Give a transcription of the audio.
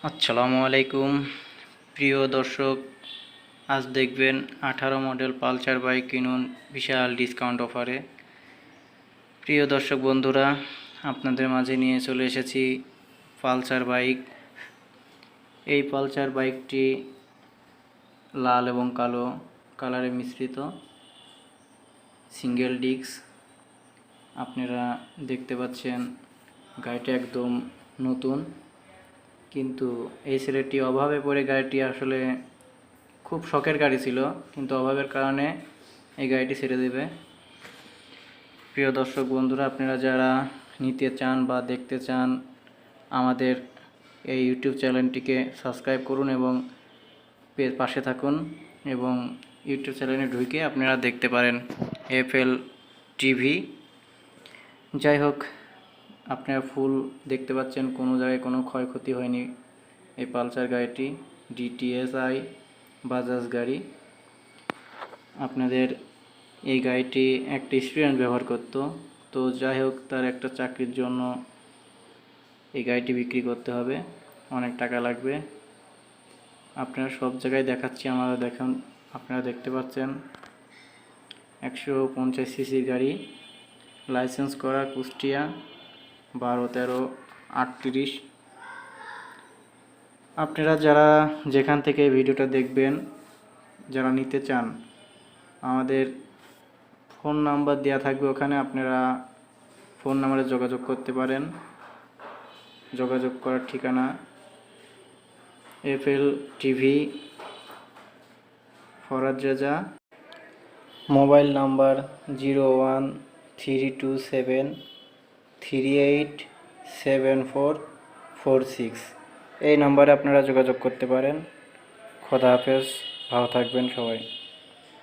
আসসালামু আলাইকুম প্রিয় দর্শক। আজ দেখবেন 18 মডেল পালসার বাইক কিনুন বিশাল ডিসকাউন্ট অফারে। প্রিয় দর্শক বন্ধুরা, আপনাদের মাঝে নিয়ে চলে এসেছি পালসার বাইক। এই পালসার বাইকটি লাল এবং কালো কালারে মিশ্রিত, সিঙ্গেল ডিস্ক। আপনারা দেখতে পাচ্ছেন গাড়িটি একদম নতুন, কিন্তু এই ছেলেটি অভাবে পড়ে গাড়িটি আসলে খুব শখের গাড়ি ছিল, কিন্তু অভাবের কারণে এই গাড়িটি ছেড়ে দেবে। প্রিয় দর্শক বন্ধুরা, আপনারা যারা নিতে চান বা দেখতে চান, আমাদের এই ইউটিউব চ্যানেলটিকে সাবস্ক্রাইব করুন এবং পাশে থাকুন, এবং ইউটিউব চ্যানেলে ঢুকে আপনারা দেখতে পারেন FL টিভি। যাই হোক, আপনারা ফুল দেখতে পাচ্ছেন, কোনো জায়গায় কোনো ক্ষয়ক্ষতি হয়নি। এই পালসার গাড়িটি DTSI বাজাজ গাড়ি। আপনাদের এই গাড়িটি একটা স্টুডেন্ট ব্যবহার করতো, তো যাই হোক, তার একটা চাকরির জন্য এই গাড়িটি বিক্রি করতে হবে, অনেক টাকা লাগবে। আপনারা সব জায়গায় দেখাচ্ছি, আমরা দেখুন, আপনারা দেখতে পাচ্ছেন 150 সিসির গাড়ি, লাইসেন্স করা, কুষ্টিয়া 12-13-38। আপনারা যারা যেখান থেকে ভিডিওটা দেখবেন, যারা নিতে চান, আমাদের ফোন নাম্বার দেওয়া থাকবে ওখানে, আপনারা ফোন নাম্বারে যোগাযোগ করতে পারেন। যোগাযোগ করার ঠিকানা FL TV, Farhad Reza, mobile number 01327387446। এই নাম্বারে আপনারা যোগাযোগ করতে পারেন। খোদা হাফেজ, ভালো থাকবেন সবাই।